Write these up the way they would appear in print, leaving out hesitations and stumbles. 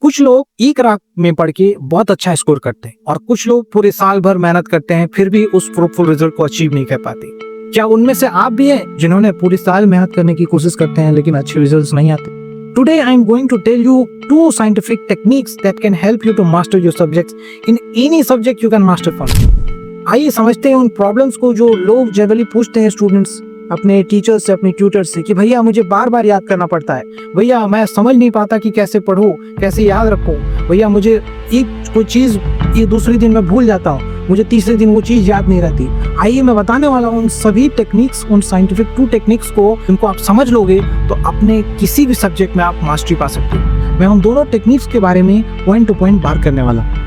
कुछ लोग ई-क्राफ्ट में पढ़ के बहुत अच्छा स्कोर करते हैं और कुछ लोग पूरे साल भर मेहनत करते हैं फिर भी उस फ्रूटफुल रिजल्ट को अचीव नहीं कर पाते। क्या उनमें से आप भी हैं जिन्होंने पूरे साल मेहनत करने की कोशिश करते हैं लेकिन अच्छे रिजल्ट्स नहीं आते? Today I am going to tell you 2 scientific techniques that can help you to master your subjects in any subject you can master from. आइए समझते हैं उन प्रॉब्लम्स को जो लोग जनरली पूछते हैं स्टूडेंट्स अपने टीचर्स से, अपने ट्यूटर्स से कि भैया मुझे बार बार याद करना पड़ता है, भैया मैं समझ नहीं पाता कि कैसे पढूं, कैसे याद रखूं, भैया मुझे एक कोई चीज़ ये दूसरे दिन मैं भूल जाता हूँ, मुझे तीसरे दिन वो चीज़ याद नहीं रहती। आइए मैं बताने वाला हूँ उन सभी टेक्निक्स, उन साइंटिफिक 2 टेक्निक्स को, इनको आप समझ लोगे तो अपने किसी भी सब्जेक्ट में आप मास्टरी पा सकते हो। मैं उन दोनों टेक्निक्स के बारे में पॉइंट टू पॉइंट बात करने वाला हूँ।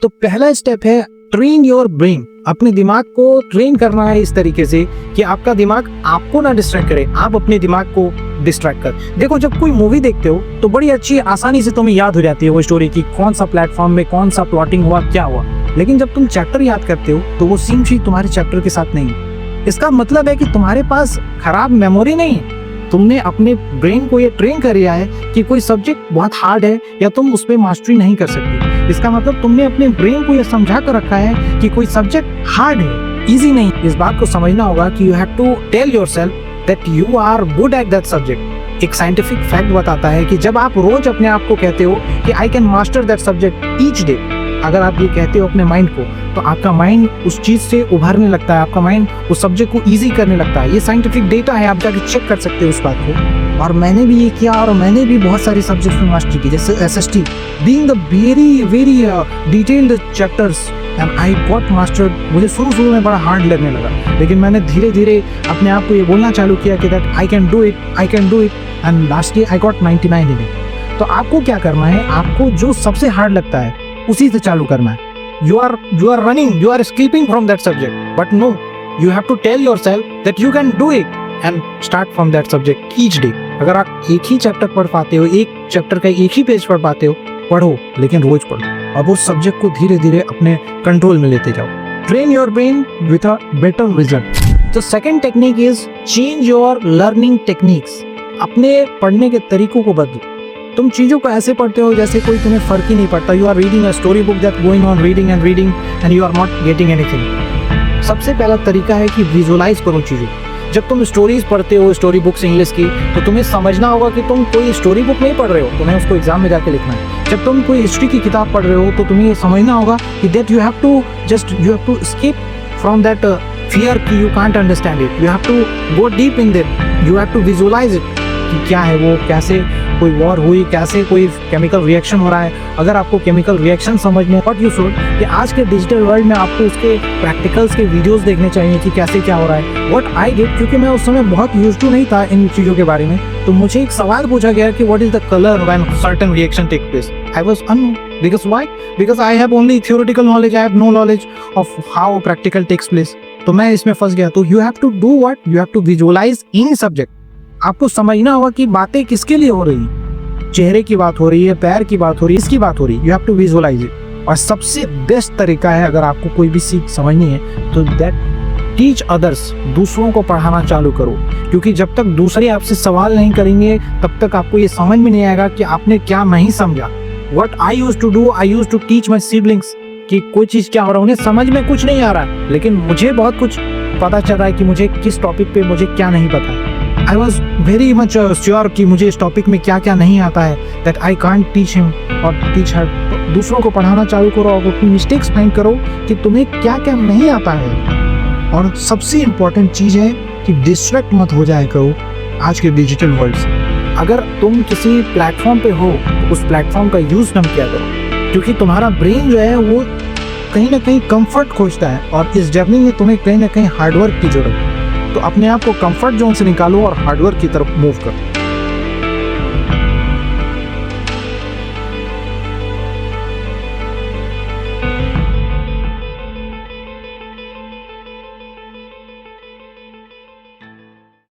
तो पहला स्टेप है ट्रेन योर ब्रेन। अपने दिमाग को ट्रेन करना है इस तरीके से कि आपका दिमाग आपको ना डिस्ट्रैक्ट करे, आप अपने दिमाग को डिस्ट्रैक्ट कर। देखो जब कोई मूवी देखते हो तो बड़ी अच्छी आसानी से तुम्हें याद हो जाती है वो स्टोरी की, कौन सा प्लेटफॉर्म में कौन सा प्लॉटिंग हुआ, क्या हुआ। लेकिन जब तुम चैप्टर याद करते हो तो वो सेम चीज तुम्हारे चैप्टर के साथ नहीं है। इसका मतलब है कि तुम्हारे पास खराब मेमोरी नहीं है, तुमने अपने ब्रेन को ये ट्रेन कर लिया है कि कोई सब्जेक्ट बहुत हार्ड है या तुम उस पर मास्टरी नहीं कर सकते। इसका मतलब तुमने अपने ब्रेन को ये समझा कर रखा है कि कोई सब्जेक्ट हार्ड है, इजी नहीं। इस बात को समझना होगा कि you have to tell yourself that you are good at that subject. एक साइंटिफिक फैक्ट बताता है कि जब आप रोज अपने आप को कहते हो कि I can master that subject each day, अगर आप ये कहते हो अपने माइंड को तो आपका माइंड उस चीज से उभरने लगता है, आपका माइंड उस सब्जेक्ट को इजी करने लगता है। ये साइंटिफिक डेटा है, आप जाके चेक कर सकते हो उस बात को। और मैंने भी ये किया और मैंने भी बहुत सारे सब्जेक्ट्स में मास्टरी की, जैसे SST being the very detailed chapters and I got mastered. मुझे शुरू में बड़ा हार्ड लगने लगा लेकिन मैंने धीरे धीरे अपने आप को ये बोलना चालू किया कि that I can do it and lastly I got 99 in it. तो आपको क्या करना है, आपको जो सबसे हार्ड लगता है उसी से चालू करना है। You are running, you are escaping from that subject, but no, you have to tell yourself that you can do it and start from that subject each day. अगर आप एक ही चैप्टर पढ़ पाते हो, एक चैप्टर का एक ही पेज पढ़ पाते हो, पढ़ो, लेकिन रोज पढ़ो। अब उस सब्जेक्ट को धीरे धीरे अपने कंट्रोल में लेते जाओ। Train your brain with a better result. The second technique is change your learning techniques. अपने पढ़ने के तरीकों को बदलो। तुम चीजों को ऐसे पढ़ते हो जैसे कोई तुम्हें फर्क ही नहीं पड़ता। You are reading a story book that going on reading and you are not getting anything. सबसे पहला तरीका है कि विजुअलाइज करो चीजों। जब तुम स्टोरीज पढ़ते हो, स्टोरी बुक्स इंग्लिश की, तो तुम्हें समझना होगा कि तुम कोई स्टोरी बुक नहीं पढ़ रहे हो, तुम्हें उसको एग्जाम में जाके लिखना है। जब तुम कोई हिस्ट्री की किताब पढ़ रहे हो तो तुम्हें ये समझना होगा कि that you have to escape from that fear कि you can't understand it. You have to go deep in that, you have to visualise it कि क्या है वो, कैसे कोई वॉर हुई, कैसे कोई केमिकल रिएक्शन हो रहा है। अगर आपको केमिकल रिएक्शन समझने व्हाट यू शुड कि आज के डिजिटल वर्ल्ड में आपको उसके प्रैक्टिकल्स के वीडियोस देखने चाहिए कि कैसे क्या हो रहा है। व्हाट आई डिड, क्योंकि मैं उस समय बहुत यूज्ड टू नहीं था इन चीज़ों के बारे में, तो मुझे एक सवाल पूछा गया कि what is the colour when certain reaction take place. I was unknown because why, because I have only theoretical knowledge, I have no knowledge of how practical takes place. तो मैं इसमें फंस गया। तो you have to do what, you have to visualise in subject. आपको समझना होगा कि बातें किसके लिए हो रही हैं, चेहरे की बात हो रही है, पैर की बात हो रही है, इसकी बात हो रही है। You have to visualise it. और सबसे बेस्ट तरीका है अगर आपको कोई भी सीख समझनी है तो दैट टीच अदर्स, दूसरों को पढ़ाना चालू करो। क्योंकि जब तक दूसरे आपसे सवाल नहीं करेंगे तब तक आपको ये समझ में नहीं आएगा कि आपने क्या नहीं समझा। What I used to do, I used to teach my siblings कि कोई चीज़ क्या हो रहा है, उन्हें समझ में कुछ नहीं आ रहा लेकिन मुझे बहुत कुछ पता चल रहा है कि मुझे किस टॉपिक पे मुझे क्या नहीं पता है। I was very much sure कि मुझे इस टॉपिक में क्या क्या नहीं आता है, that I can't teach him और teach her। दूसरों को पढ़ाना चालू करो और अपनी मिस्टेक्स फाइंड करो कि तुम्हें क्या क्या नहीं आता है। और सबसे इम्पोर्टेंट चीज़ है कि डिस्ट्रैक्ट मत हो जाए करो आज के डिजिटल वर्ल्ड से। अगर तुम किसी प्लेटफॉर्म पे हो तो उस प्लेटफॉर्म का यूज़ कम किया करो, क्योंकि तुम्हारा ब्रेन जो है वो कहीं ना कहीं कंफर्ट खोजता है और इस जर्नी में तुम्हें कहीं ना कहीं हार्डवर्क की जरूरत है। तो अपने आप को कंफर्ट जोन से निकालो और हार्डवर्क की तरफ मूव करो।